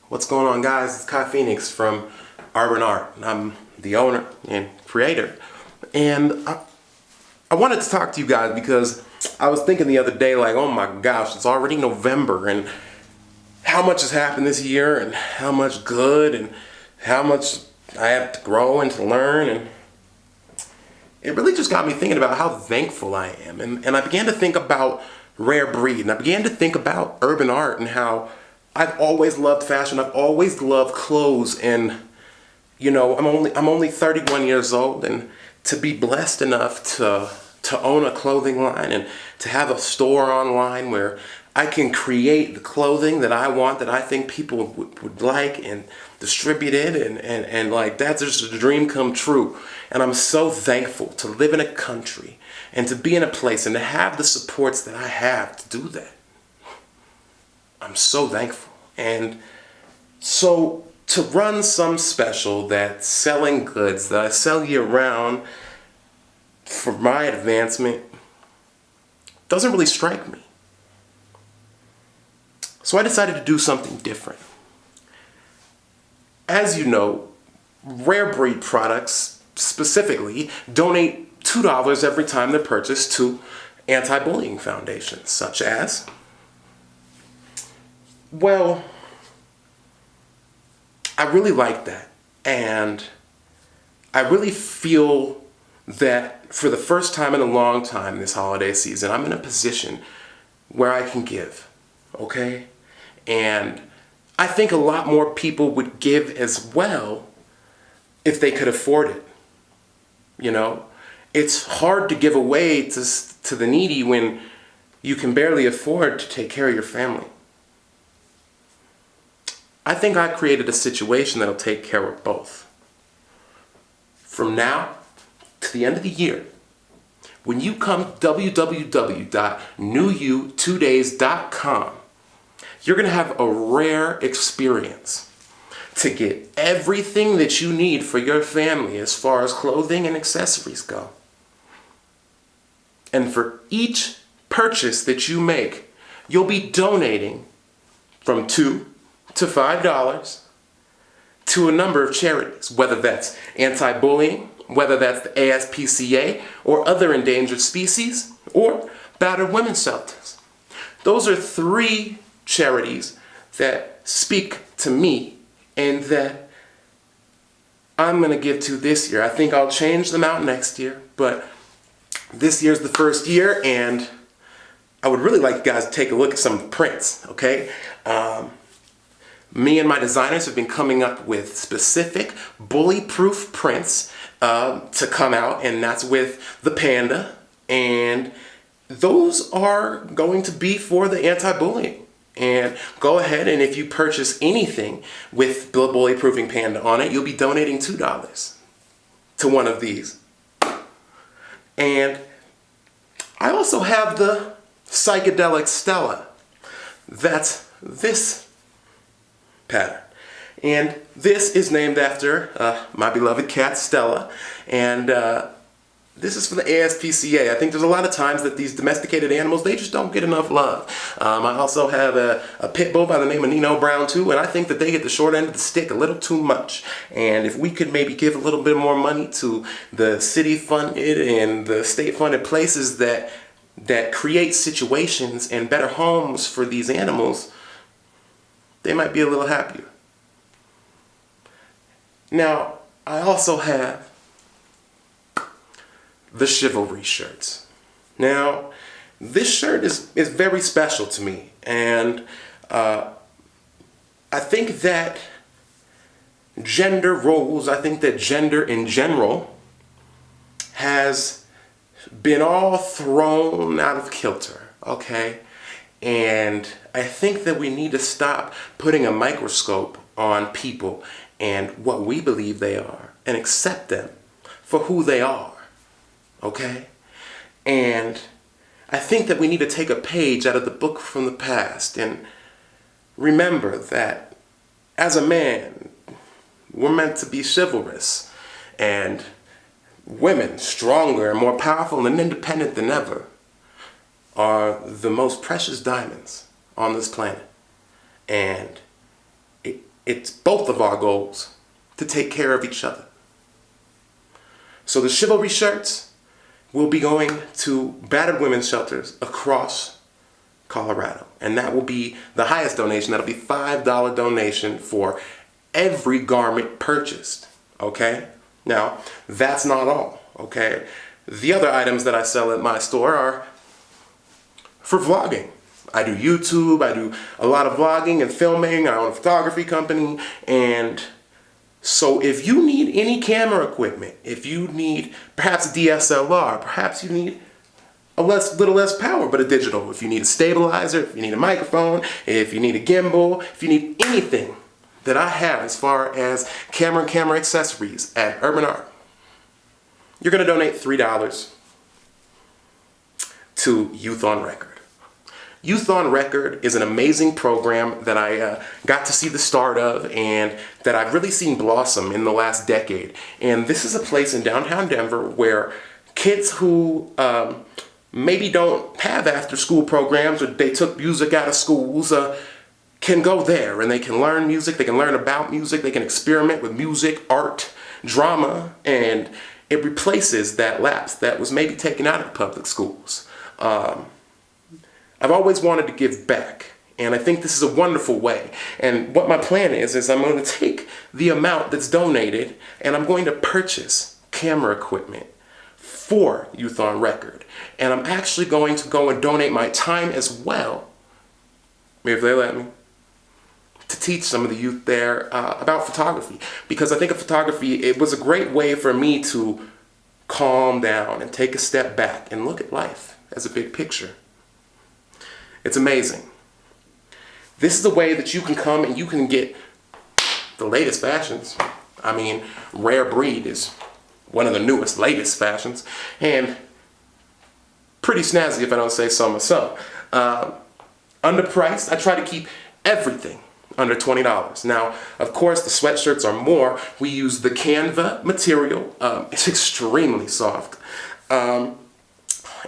What's going on, guys? It's Kai Phoenix from Urban Art. I'm the owner and creator. And I wanted to talk to you guys because I was thinking the other day, like, oh my gosh, it's already November, and how much has happened this year, and how much good, and how much I have to grow and to learn. And it really just got me thinking about how thankful I am. And I began to think about Rare Breed, and I began to think about urban art and how I've always loved fashion. I've always loved clothes, and I'm only 31 years old, and to be blessed enough to own a clothing line and to have a store online where I can create the clothing that I want, that I think people would like, and distribute it, and like, that's just a dream come true. And I'm so thankful to live in a country and to be in a place and to have the supports that I have to do that. I'm so thankful. And so to run some special that's selling goods that I sell year round for my advancement doesn't really strike me. So I decided to do something different. As you know, Rare Breed products specifically donate $2 every time they're purchased to anti-bullying foundations, such as, well, I really like that. And I really feel that for the first time in a long time this holiday season, I'm in a position where I can give, okay? And I think a lot more people would give as well if they could afford it. It's hard to give away to the needy when you can barely afford to take care of your family. I think I created a situation that'll take care of both. From now to the end of the year, when you come to www.newyou2days.com, you're going to have a rare experience to get everything that you need for your family as far as clothing and accessories go. And for each purchase that you make, you'll be donating from $2 to $5 to a number of charities, whether that's anti-bullying, whether that's the ASPCA or other endangered species, or battered women's shelters. Those are 3 charities that speak to me and that I'm going to give to this year. I think I'll change them out next year, but this year's the first year, and I would really like you guys to take a look at some prints, okay? Me and my designers have been coming up with specific bully-proof prints to come out, and that's with the panda, and those are going to be for the anti-bullying. And go ahead, and if you purchase anything with the bully-proofing panda on it, you'll be donating $2 to one of these. And I also have the psychedelic Stella. That's this pattern. And this is named after my beloved cat, Stella. And this is for the ASPCA. I think there's a lot of times that these domesticated animals, they just don't get enough love. I also have a pit bull by the name of Nino Brown too, and I think that they get the short end of the stick a little too much. And if we could maybe give a little bit more money to the city-funded and the state-funded places that create situations and better homes for these animals, they might be a little happier. Now, I also have the chivalry shirts. Now, this shirt is very special to me, and I think that gender roles, I think that gender in general has been all thrown out of kilter, okay? And I think that we need to stop putting a microscope on people and what we believe they are and accept them for who they are. Okay? And I think that we need to take a page out of the book from the past and remember that as a man, we're meant to be chivalrous, and women, stronger and more powerful and independent than ever, are the most precious diamonds on this planet. And it's both of our goals to take care of each other. So the chivalry shirts will be going to battered women's shelters across Colorado. And that will be the highest donation. That'll be $5 donation for every garment purchased. Okay? Now, that's not all. Okay? The other items that I sell at my store are for vlogging. I do YouTube, I do a lot of vlogging and filming, I own a photography company, and so if you need any camera equipment, if you need perhaps a DSLR, perhaps you need a little less power but a digital, if you need a stabilizer, if you need a microphone, if you need a gimbal, if you need anything that I have as far as camera accessories at Urban Art, you're going to donate $3 to Youth on Record. Youth on Record is an amazing program that I got to see the start of and that I've really seen blossom in the last decade. And this is a place in downtown Denver where kids who maybe don't have after-school programs or they took music out of schools can go there and they can learn music, they can learn about music, they can experiment with music, art, drama, and it replaces that lapse that was maybe taken out of public schools. I've always wanted to give back, and I think this is a wonderful way. And what my plan is I'm going to take the amount that's donated and I'm going to purchase camera equipment for Youth on Record. And I'm actually going to go and donate my time as well, if they let me, to teach some of the youth there about photography. Because I think photography, it was a great way for me to calm down and take a step back and look at life as a big picture. It's amazing. This is the way that you can come and you can get the latest fashions. I mean, Rare Breed is one of the newest, latest fashions, and pretty snazzy if I don't say so myself. Underpriced, I try to keep everything under $20. Now, of course, the sweatshirts are more. We use the Canva material. It's extremely soft.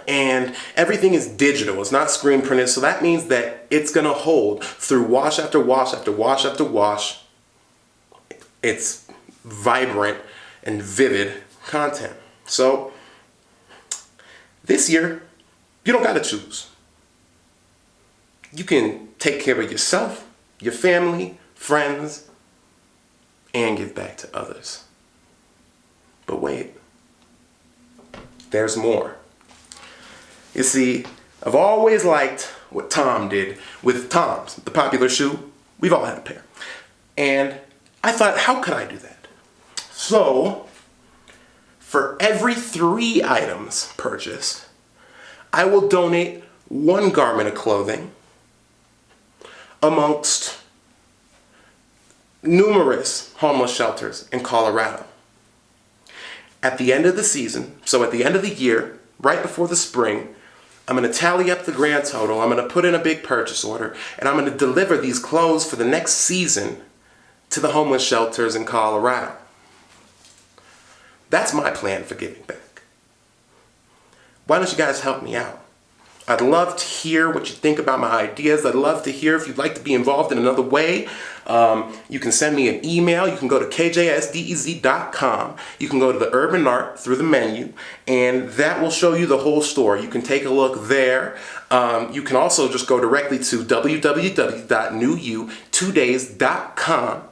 And everything is digital. It's not screen printed, so that means that it's going to hold through wash after wash after wash after wash. It's vibrant and vivid content. So this year, you don't got to choose. You can take care of yourself, your family, friends, and give back to others. But wait, there's more. You see, I've always liked what Tom did with Tom's, the popular shoe. We've all had a pair. And I thought, how could I do that? So, for every 3 items purchased, I will donate 1 garment of clothing amongst numerous homeless shelters in Colorado. At the end of the season, so at the end of the year, right before the spring, I'm going to tally up the grand total, I'm going to put in a big purchase order, and I'm going to deliver these clothes for the next season to the homeless shelters in Colorado. That's my plan for giving back. Why don't you guys help me out? I'd love to hear what you think about my ideas. I'd love to hear if you'd like to be involved in another way. You can send me an email. You can go to kjsdez.com. You can go to the Urban Art through the menu, and that will show you the whole store. You can take a look there. You can also just go directly to www.newyou2days.com,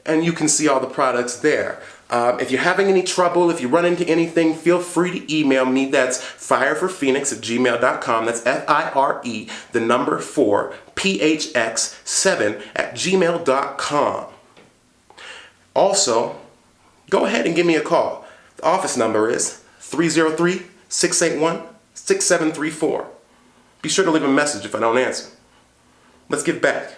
and you can see all the products there. If you're having any trouble, if you run into anything, feel free to email me. That's fireforphoenix@gmail.com. That's FIRE, the number 4, PHX7@gmail.com. Also, go ahead and give me a call. The office number is 303-681-6734. Be sure to leave a message if I don't answer. Let's give back.